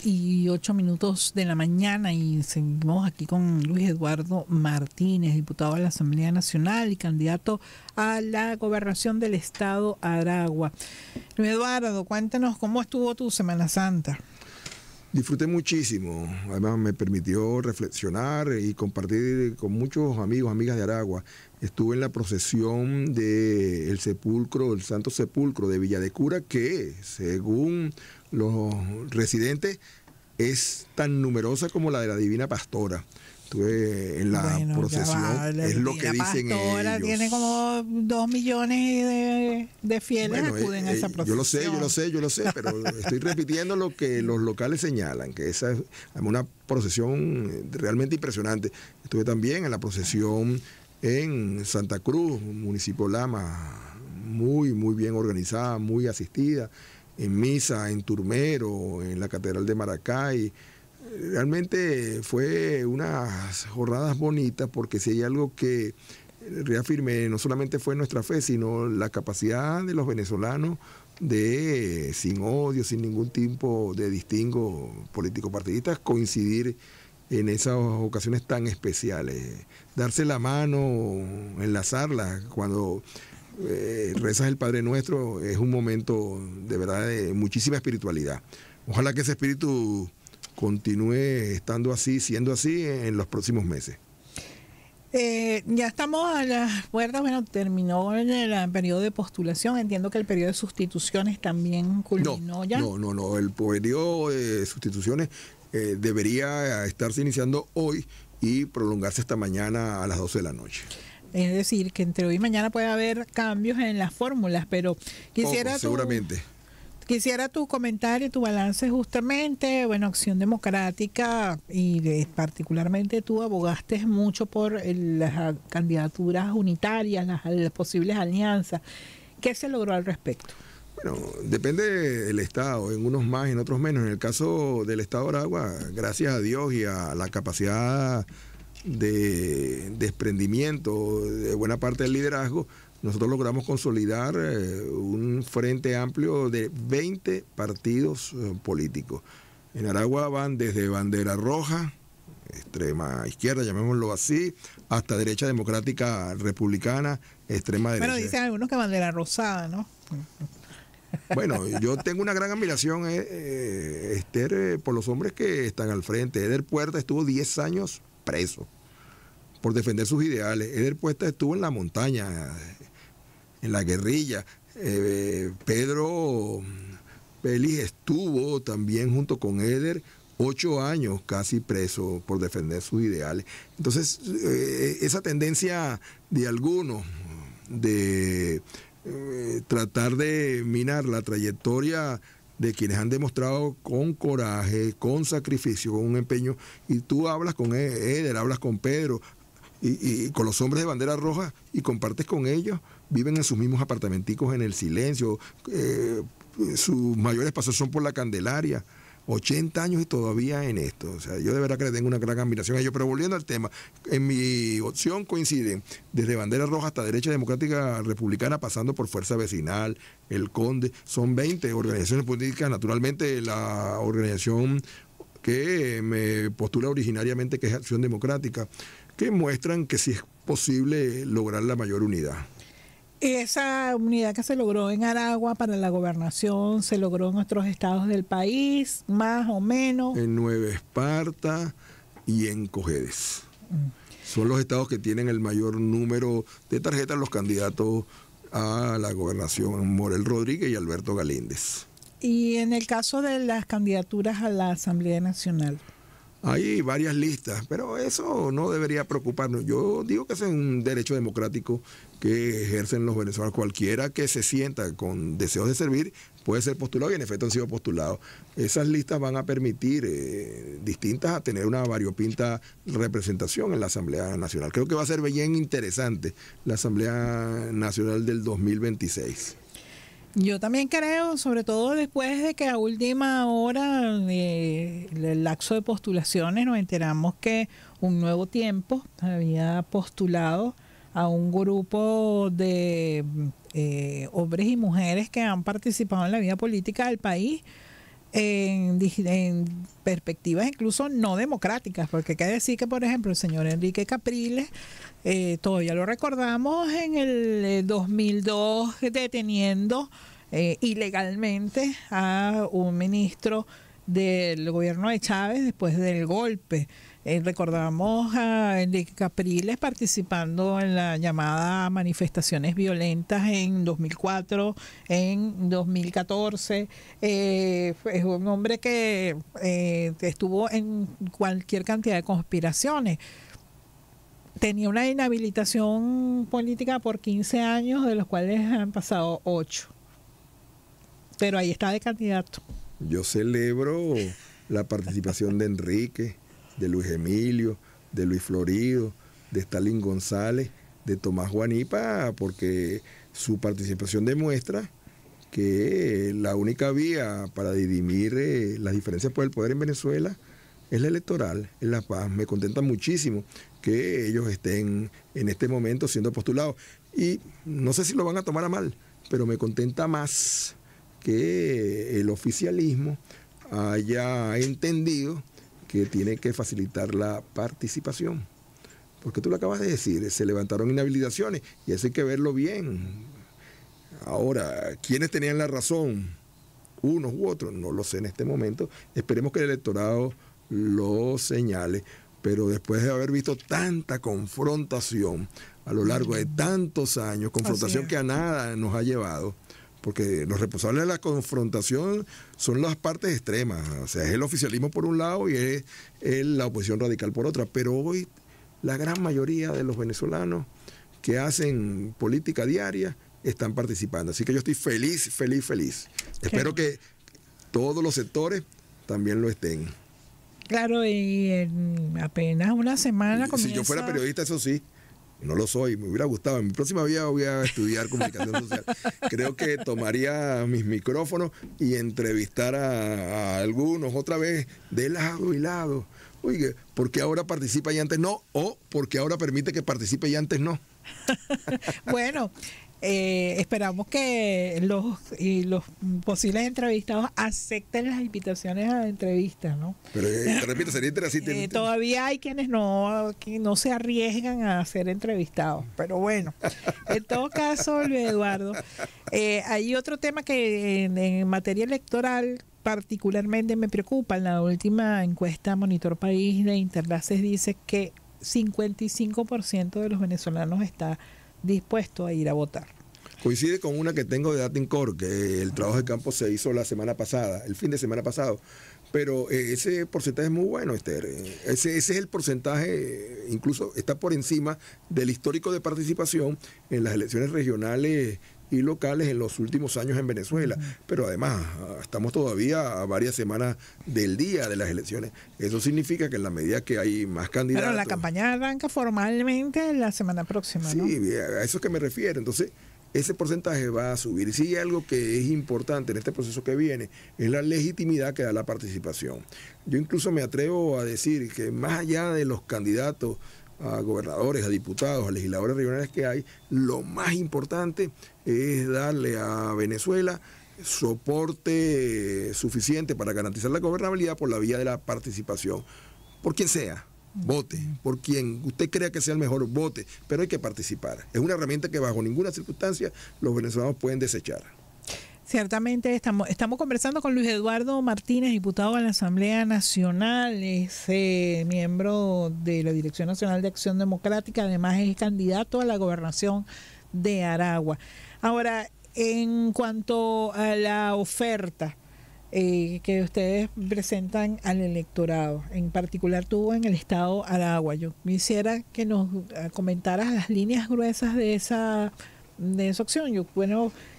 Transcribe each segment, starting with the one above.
6:08 de la mañana y seguimos aquí con Luis Eduardo Martínez, diputado de la Asamblea Nacional y candidato a la gobernación del estado Aragua. Luis Eduardo, cuéntanos cómo estuvo tu Semana Santa. Disfruté muchísimo, además me permitió reflexionar y compartir con muchos amigos, amigas de Aragua. Estuve en la procesión del sepulcro, el Santo Sepulcro de Villa de Cura, que según los residentes es tan numerosa como la de la Divina Pastora. Estuve en la procesión, es lo que dicen ellos. Tiene como 2 millones de fieles acuden a esa procesión. Yo lo sé, pero estoy repitiendo lo que los locales señalan, que esa es una procesión realmente impresionante. Estuve también en la procesión en Santa Cruz, municipio Lama, muy bien organizada, muy asistida, en misa, en Turmero, en la Catedral de Maracay. Realmente fue unas jornadas bonitas, porque si hay algo que reafirmé, no solamente fue nuestra fe, sino la capacidad de los venezolanos de, sin odio, sin ningún tipo de distingo político-partidistas, coincidir en esas ocasiones tan especiales. Darse la mano, enlazarla, cuando rezas el Padre Nuestro, es un momento de verdad de muchísima espiritualidad. Ojalá que ese espíritu continúe estando así, siendo así en los próximos meses. Ya estamos a las puertas, terminó el periodo de postulación, entiendo que el periodo de sustituciones también culminó ya. No, el periodo de sustituciones debería estarse iniciando hoy y prolongarse hasta mañana a las 12 de la noche. Es decir, que entre hoy y mañana puede haber cambios en las fórmulas, pero quisiera seguramente. Quisiera tu comentario, tu balance justamente. Acción Democrática y particularmente tú abogaste mucho por las candidaturas unitarias, las posibles alianzas. ¿Qué se logró al respecto? Bueno, depende del estado, en unos más, en otros menos. En el caso del estado de Aragua, gracias a Dios y a la capacidad de desprendimiento de buena parte del liderazgo, nosotros logramos consolidar un frente amplio de 20 partidos políticos. En Aragua van desde bandera roja, extrema izquierda, llamémoslo así, hasta derecha democrática republicana, extrema derecha. Bueno, dicen algunos que bandera rosada, ¿no? Bueno, yo tengo una gran admiración, Esther, por los hombres que están al frente. Eder Puerta estuvo 10 años preso por defender sus ideales. Eder Puerta estuvo en la montaña, en la guerrilla. Pedro Pélez estuvo también junto con Eder 8 años casi preso por defender sus ideales. Entonces, esa tendencia de algunos de tratar de minar la trayectoria de quienes han demostrado con coraje, con sacrificio, con un empeño, y tú hablas con Eder, hablas con Pedro, y con los hombres de bandera roja, y compartes con ellos, viven en sus mismos apartamenticos en el silencio, sus mayores pasos son por la Candelaria, 80 años y todavía en esto. O sea, yo de verdad que le tengo una gran admiración a ellos. Pero volviendo al tema, en mi opción coinciden desde bandera roja hasta derecha democrática republicana, pasando por Fuerza Vecinal, El Conde. Son 20 organizaciones políticas. Naturalmente, la organización que me postula originariamente, que es Acción Democrática, que muestran que sí es posible lograr la mayor unidad. Esa unidad que se logró en Aragua para la gobernación, ¿se logró en otros estados del país, más o menos? En Nueva Esparta y en Cojedes. Son los estados que tienen el mayor número de tarjetas los candidatos a la gobernación, Morel Rodríguez y Alberto Galíndez. Y en el caso de las candidaturas a la Asamblea Nacional. Hay varias listas, pero eso no debería preocuparnos. Yo digo que ese es un derecho democrático que ejercen los venezolanos. Cualquiera que se sienta con deseos de servir puede ser postulado, y en efecto han sido postulados. Esas listas van a permitir distintas a tener una variopinta representación en la Asamblea Nacional. Creo que va a ser bien interesante la Asamblea Nacional del 2026. Yo también creo, sobre todo después de que a última hora el lapso de postulaciones nos enteramos que Un Nuevo Tiempo había postulado a un grupo de hombres y mujeres que han participado en la vida política del país, en perspectivas incluso no democráticas, porque hay que decir que, por ejemplo, el señor Enrique Capriles, todavía lo recordamos en el 2002 deteniendo ilegalmente a un ministro del gobierno de Chávez después del golpe. Recordamos a Enrique Capriles participando en la llamada manifestaciones violentas en 2004, en 2014. Es un hombre que estuvo en cualquier cantidad de conspiraciones. Tenía una inhabilitación política por 15 años, de los cuales han pasado 8. Pero ahí está de candidato. Yo celebro la participación de Enrique, de Luis Emilio, de Luis Florido, de Stalin González, de Tomás Guanipa, porque su participación demuestra que la única vía para dirimir las diferencias por el poder en Venezuela es la electoral, es la paz. Me contenta muchísimo que ellos estén en este momento siendo postulados. Y no sé si lo van a tomar a mal, pero me contenta más que el oficialismo haya entendido que tiene que facilitar la participación. Porque tú lo acabas de decir, se levantaron inhabilitaciones y eso hay que verlo bien. Ahora, ¿quiénes tenían la razón? Unos u otros, no lo sé en este momento. Esperemos que el electorado lo señale. Pero después de haber visto tanta confrontación a lo largo de tantos años, confrontación que a nada nos ha llevado, porque los responsables de la confrontación son las partes extremas, o sea, es el oficialismo por un lado y es la oposición radical por otra, pero hoy la gran mayoría de los venezolanos que hacen política diaria están participando, así que yo estoy feliz. Espero que todos los sectores también lo estén. Claro, y en apenas una semana comienza... Si yo fuera periodista, eso sí. No lo soy, me hubiera gustado. En mi próxima vida voy a estudiar comunicación social. Creo que tomaría mis micrófonos y entrevistar a algunos otra vez de lado y lado. Oye, ¿por qué ahora participa y antes no? O ¿por qué ahora permite que participe y antes no? Bueno, esperamos que los posibles entrevistados acepten las invitaciones a entrevistas, ¿no? Pero te repito, sería interesante. Todavía hay quienes no se arriesgan a ser entrevistados, pero bueno, en todo caso, Luis Eduardo, hay otro tema que en materia electoral particularmente me preocupa. En la última encuesta Monitor País de Interlaces dice que 55% de los venezolanos está dispuesto a ir a votar. Coincide con una que tengo de Datincorp, que el trabajo de campo se hizo la semana pasada, el fin de semana pasado, pero ese porcentaje es muy bueno, Esther. Ese es el porcentaje, incluso está por encima del histórico de participación en las elecciones regionales y locales en los últimos años en Venezuela. Pero además, estamos todavía a varias semanas del día de las elecciones. Eso significa que en la medida que hay más candidatos... Pero la campaña arranca formalmente la semana próxima, ¿no? Sí, a eso es que me refiero. Entonces, ese porcentaje va a subir. Y si hay algo que es importante en este proceso que viene, es la legitimidad que da la participación. Yo incluso me atrevo a decir que más allá de los candidatos a gobernadores, a diputados, a legisladores regionales que hay, lo más importante es darle a Venezuela soporte suficiente para garantizar la gobernabilidad por la vía de la participación. Por quien sea, vote. Por quien usted crea que sea el mejor, vote. Pero hay que participar. Es una herramienta que bajo ninguna circunstancia los venezolanos pueden desechar. Ciertamente estamos conversando con Luis Eduardo Martínez, diputado de la Asamblea Nacional, es miembro de la Dirección Nacional de Acción Democrática, además es candidato a la gobernación de Aragua. Ahora, en cuanto a la oferta que ustedes presentan al electorado, en particular tú en el estado Aragua, yo quisiera que nos comentaras las líneas gruesas de esa opción. Yo,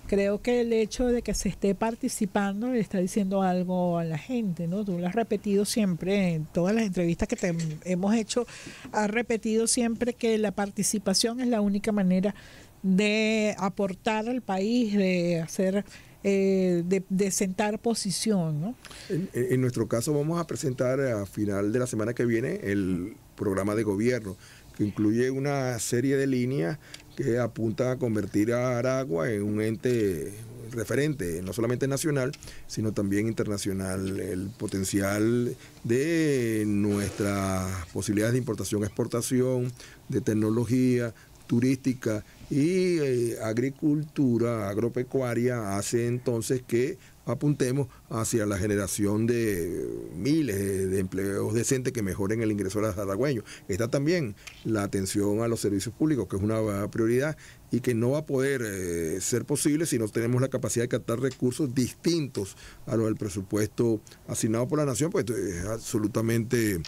creo que el hecho de que se esté participando le está diciendo algo a la gente, ¿no? Tú lo has repetido siempre en todas las entrevistas que te hemos hecho, has repetido siempre que la participación es la única manera de aportar al país, de hacer, de sentar posición, ¿no? En nuestro caso vamos a presentar a final de la semana que viene el programa de gobierno, que incluye una serie de líneas que apuntan a convertir a Aragua en un ente referente, no solamente nacional, sino también internacional. El potencial de nuestras posibilidades de importación, exportación, de tecnología, turística y agricultura, agropecuaria, hace entonces que apuntemos hacia la generación de miles de empleos decentes que mejoren el ingreso de los aragüeños. Está también la atención a los servicios públicos, que es una prioridad y que no va a poder ser posible si no tenemos la capacidad de captar recursos distintos a los del presupuesto asignado por la nación, pues es absolutamente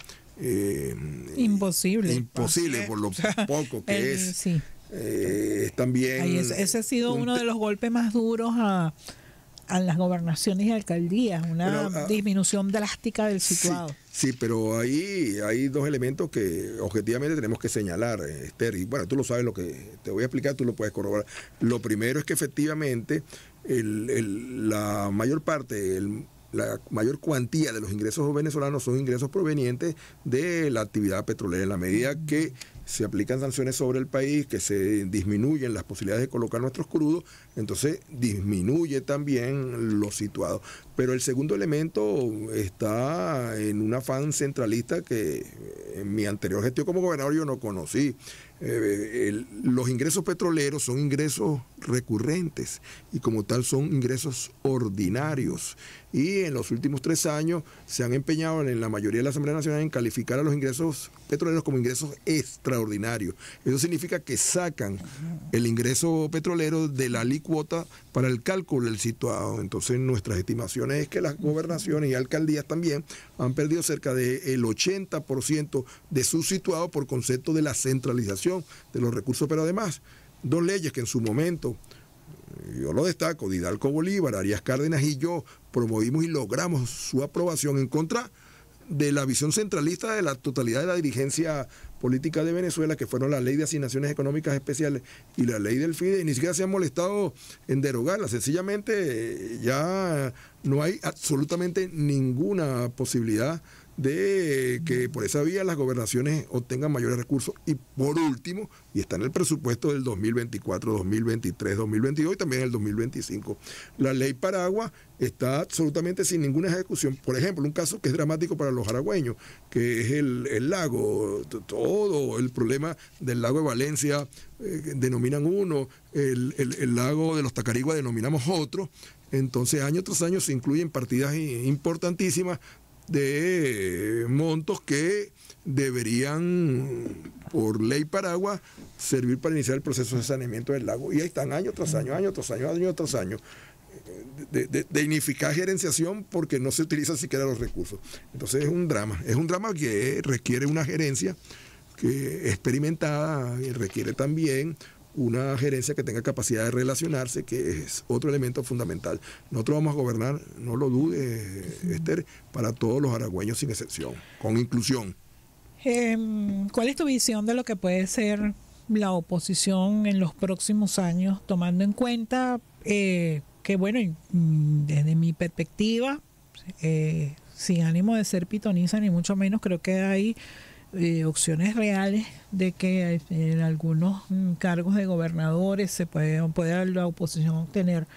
imposible por lo poco que es. Sí. También ese ha sido uno de los golpes más duros a las gobernaciones y alcaldías, una disminución drástica del situado. Sí, pero ahí hay dos elementos que objetivamente tenemos que señalar, Esther, y bueno, tú lo sabes, lo que te voy a explicar, tú lo puedes corroborar. Lo primero es que efectivamente la mayor parte, la mayor cuantía de los ingresos venezolanos son ingresos provenientes de la actividad petrolera. En la medida que se aplican sanciones sobre el país, que se disminuyen las posibilidades de colocar nuestros crudos, entonces disminuye también los situados. Pero el segundo elemento está en un afán centralista que en mi anterior gestión como gobernador yo no conocí. Los ingresos petroleros son ingresos recurrentes y como tal son ingresos ordinarios. Y en los últimos 3 años se han empeñado en la mayoría de la Asamblea Nacional en calificar a los ingresos petroleros como ingresos extraordinarios. Eso significa que sacan el ingreso petrolero de la alícuota para el cálculo del situado. Entonces nuestras estimaciones es que las gobernaciones y alcaldías también han perdido cerca del 80% de su situado por concepto de la centralización de los recursos, pero además 2 leyes que en su momento, yo lo destaco, Didalgo Bolívar, Arias Cárdenas y yo promovimos y logramos su aprobación en contra de la visión centralista de la totalidad de la dirigencia política de Venezuela, que fueron la Ley de Asignaciones Económicas Especiales y la Ley del FIDE, y ni siquiera se han molestado en derogarla. Sencillamente ya no hay absolutamente ninguna posibilidad de que por esa vía las gobernaciones obtengan mayores recursos. Y por último, y está en el presupuesto del 2024, 2023, 2022 y también el 2025, la ley Paragua está absolutamente sin ninguna ejecución. Por ejemplo, un caso que es dramático para los aragüeños, que es el lago, todo el problema del lago de Valencia, denominan uno, el lago de los Tacarigua denominamos otro. Entonces año tras año se incluyen partidas importantísimas de montos que deberían, por ley Paragua, servir para iniciar el proceso de saneamiento del lago. Y ahí están año tras año, año tras año, año tras año, de ineficaz gerenciación porque no se utilizan siquiera los recursos. Entonces es un drama que requiere una gerencia que experimentada y requiere también una gerencia que tenga capacidad de relacionarse, que es otro elemento fundamental. Nosotros vamos a gobernar, no lo dude, Esther, para todos los aragüeños sin excepción, con inclusión. ¿Cuál es tu visión de lo que puede ser la oposición en los próximos años, tomando en cuenta que, bueno, desde mi perspectiva, sin ánimo de ser pitoniza ni mucho menos, creo que hay opciones reales de que en algunos cargos de gobernadores se puede la oposición obtener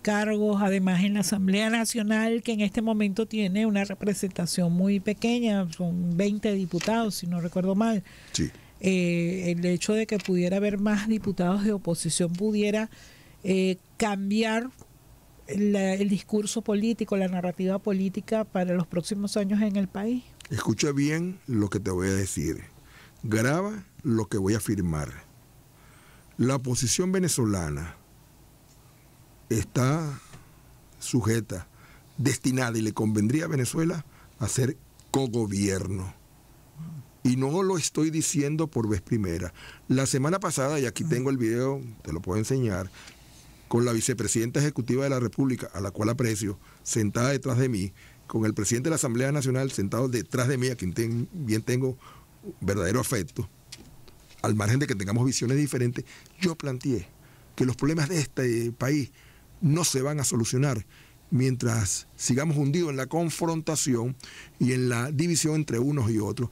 cargos, además en la Asamblea Nacional, que en este momento tiene una representación muy pequeña, son 20 diputados, si no recuerdo mal. Sí. El hecho de que pudiera haber más diputados de oposición pudiera cambiar el discurso político, la narrativa política para los próximos años en el país. Escucha bien lo que te voy a decir. Graba lo que voy a afirmar. La oposición venezolana está sujeta, destinada, y le convendría a Venezuela a ser cogobierno. Y no lo estoy diciendo por vez primera. La semana pasada, y aquí tengo el video, te lo puedo enseñar, con la vicepresidenta ejecutiva de la República, a la cual aprecio, sentada detrás de mí, con el presidente de la Asamblea Nacional sentado detrás de mí, a quien bien tengo verdadero afecto, al margen de que tengamos visiones diferentes, yo planteé que los problemas de este país no se van a solucionar mientras sigamos hundidos en la confrontación y en la división entre unos y otros.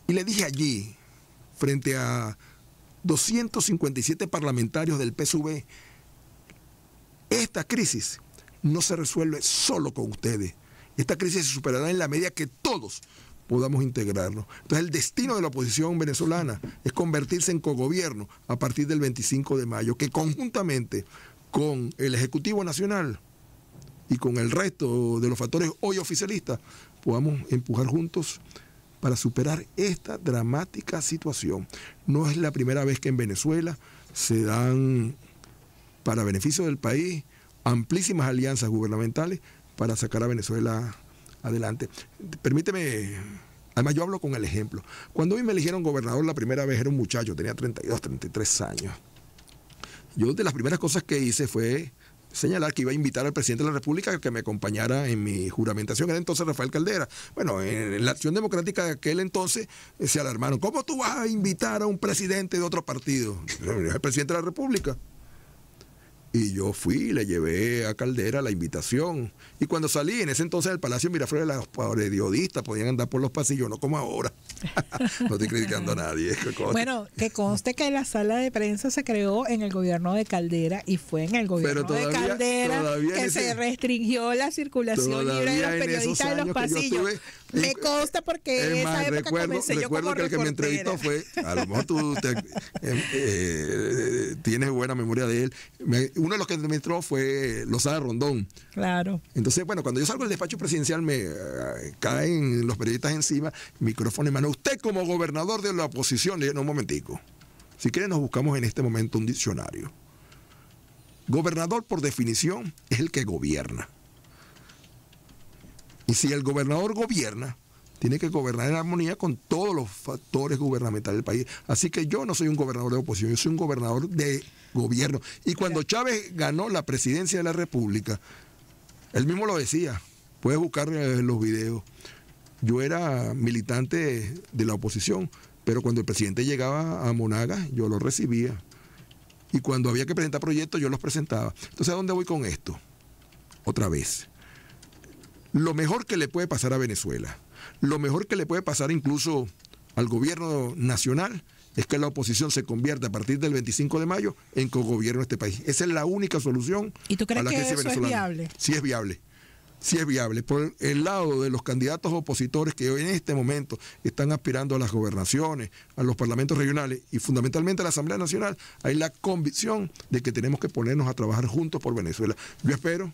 Y le dije allí, frente a 257 parlamentarios del PSUV, esta crisis no se resuelve solo con ustedes. Esta crisis se superará en la medida que todos podamos integrarnos. Entonces el destino de la oposición venezolana es convertirse en cogobierno a partir del 25 de mayo, que conjuntamente con el Ejecutivo Nacional y con el resto de los factores hoy oficialistas podamos empujar juntos para superar esta dramática situación. No es la primera vez que en Venezuela se dan, para beneficio del país, amplísimas alianzas gubernamentales para sacar a Venezuela adelante. Permíteme, además yo hablo con el ejemplo. Cuando a mí me eligieron gobernador la primera vez era un muchacho, tenía 32, 33 años. Yo de las primeras cosas que hice fue señalar que iba a invitar al presidente de la República a que me acompañara en mi juramentación. Era entonces Rafael Caldera. Bueno, en la Acción Democrática de aquel entonces se alarmaron. ¿Cómo tú vas a invitar a un presidente de otro partido? El presidente de la República. Y yo fui, le llevé a Caldera la invitación. Y cuando salí, en ese entonces del Palacio Miraflores, los periodistas podían andar por los pasillos, no como ahora. No estoy criticando a nadie. Bueno, que conste que la sala de prensa se creó en el gobierno de Caldera y fue en el gobierno de Caldera que se restringió la circulación libre de los periodistas en los pasillos. Me consta porque en esa época comencé yo como que el que me entrevistó fue, a lo mejor tú tienes buena memoria de él. Uno de los que me entró fue Lozada Rondón. Claro. Entonces, bueno, cuando yo salgo del despacho presidencial me caen los periodistas encima, micrófono en mano. Usted como gobernador de la oposición, le digo, no, un momentico. Si quieren nos buscamos en este momento un diccionario. Gobernador, por definición, es el que gobierna. Y si el gobernador gobierna, tiene que gobernar en armonía con todos los factores gubernamentales del país. Así que yo no soy un gobernador de oposición, yo soy un gobernador de gobierno. Y cuando Chávez ganó la presidencia de la República, él mismo lo decía, puedes buscar los videos. Yo era militante de la oposición, pero cuando el presidente llegaba a Monagas, yo lo recibía. Y cuando había que presentar proyectos, yo los presentaba. Entonces, ¿a dónde voy con esto? Otra vez. Lo mejor que le puede pasar a Venezuela, lo mejor que le puede pasar incluso al gobierno nacional, es que la oposición se convierta a partir del 25 de mayo en cogobierno de este país. Esa es la única solución. ¿Y tú crees que eso es viable? Sí es viable. Sí es viable. Por el lado de los candidatos opositores que hoy en este momento están aspirando a las gobernaciones, a los parlamentos regionales y fundamentalmente a la Asamblea Nacional, hay la convicción de que tenemos que ponernos a trabajar juntos por Venezuela. Yo espero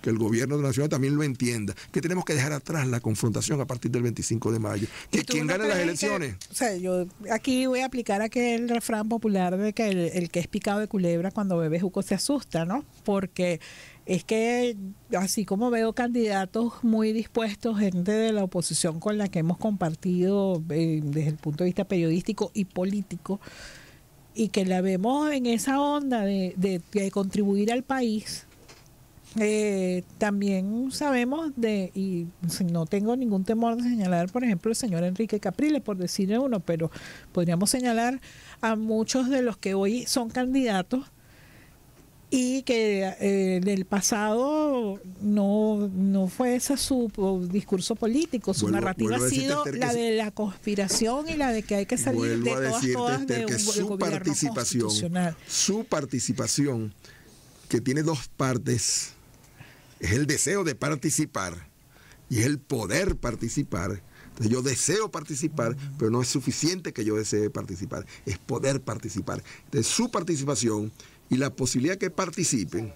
que el gobierno nacional también lo entienda, que tenemos que dejar atrás la confrontación a partir del 25 de mayo. Que quien gane las elecciones... O sea, yo aquí voy a aplicar aquel refrán popular de que el que es picado de culebra cuando bebe jugo se asusta, ¿no? Porque es que así como veo candidatos muy dispuestos, gente de la oposición con la que hemos compartido desde el punto de vista periodístico y político, y que la vemos en esa onda de contribuir al país... también sabemos y no tengo ningún temor de señalar, por ejemplo, el señor Enrique Capriles, por decirle uno, pero podríamos señalar a muchos de los que hoy son candidatos y que en el pasado no fue ese su discurso político, su narrativa ha sido la de la conspiración y la de que hay que salir de todas de un gobierno constitucional. Su participación, que tiene dos partes, es el deseo de participar y es el poder participar. Entonces yo deseo participar, pero no es suficiente que yo desee participar, es poder participar. Entonces su participación y la posibilidad que participen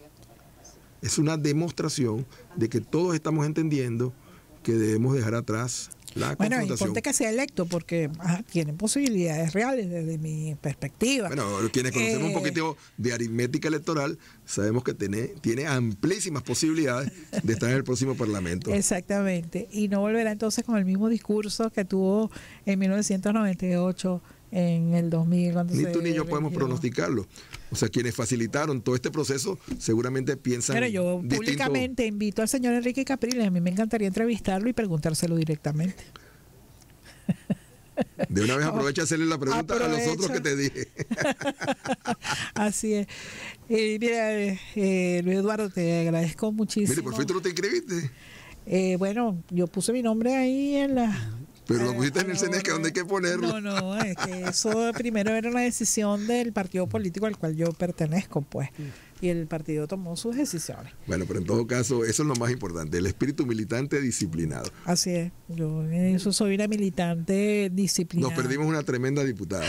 es una demostración de que todos estamos entendiendo que debemos dejar atrás la confrontación. Bueno, y ponte que sea electo, porque tienen posibilidades reales desde mi perspectiva. Bueno, quienes conocemos un poquito de aritmética electoral, sabemos que tiene amplísimas posibilidades de estar en el próximo Parlamento. Exactamente, y no volverá entonces con el mismo discurso que tuvo en 1998, en el 2000. Ni tú ni yo podemos pronosticarlo. O sea, quienes facilitaron todo este proceso seguramente piensan. Pero yo distinto. Públicamente invito al señor Enrique Capriles, a mí me encantaría entrevistarlo y preguntárselo directamente. De una vez aprovecha a hacerle la pregunta a los otros que te dije. Así es. Mira, Luis Eduardo, te agradezco muchísimo. Mire, por fin tú no te inscribiste. Bueno, yo puse mi nombre ahí en la Pero lo pusiste en el CNE, que donde hay que ponerlo. No, es que eso primero era una decisión del partido político al cual yo pertenezco, pues. Y el partido tomó sus decisiones. Bueno, pero en todo caso, eso es lo más importante, el espíritu militante disciplinado. Así es, yo en eso soy una militante disciplinada. Nos perdimos una tremenda diputada.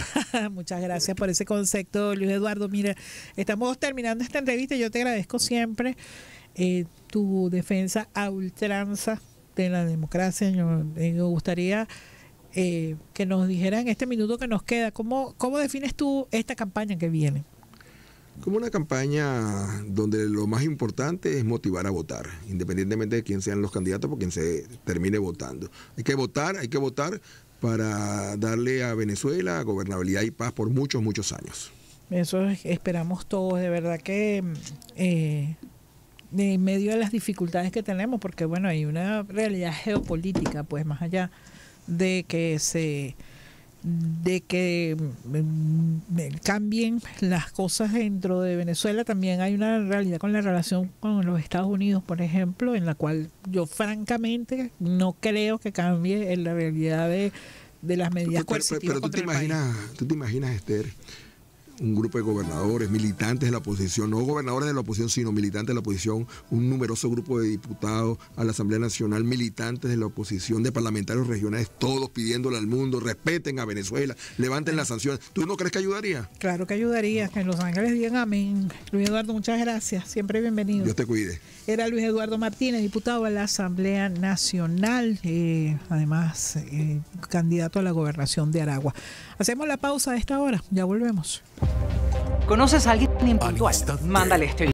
Muchas gracias por ese concepto, Luis Eduardo. Mira, estamos terminando esta entrevista. Yo te agradezco siempre tu defensa a ultranza de la democracia. Me gustaría que nos dijera en este minuto que nos queda, ¿cómo defines tú esta campaña que viene? Como una campaña donde lo más importante es motivar a votar, independientemente de quién sean los candidatos, por quien se termine votando. Hay que votar para darle a Venezuela gobernabilidad y paz por muchos, muchos años. Eso esperamos todos, de verdad que en medio de las dificultades que tenemos, porque bueno, hay una realidad geopolítica, pues más allá de que cambien las cosas dentro de Venezuela, también hay una realidad con la relación con los Estados Unidos, por ejemplo, en la cual yo francamente no creo que cambie en la realidad de las medidas coercitivas. Pero tú te imaginas, Esther, un grupo de gobernadores, militantes de la oposición, no gobernadores de la oposición, sino militantes de la oposición, un numeroso grupo de diputados a la Asamblea Nacional, militantes de la oposición, de parlamentarios regionales, todos pidiéndole al mundo, respeten a Venezuela, levanten las sanciones. ¿Tú no crees que ayudaría? Claro que ayudaría, que en Los Ángeles digan amén. Luis Eduardo, muchas gracias, siempre bienvenido. Dios te cuide. Era Luis Eduardo Martínez, diputado a la Asamblea Nacional, además candidato a la gobernación de Aragua. Hacemos la pausa a esta hora, ya volvemos. ¿Conoces a alguien impuntual? Mándale este video.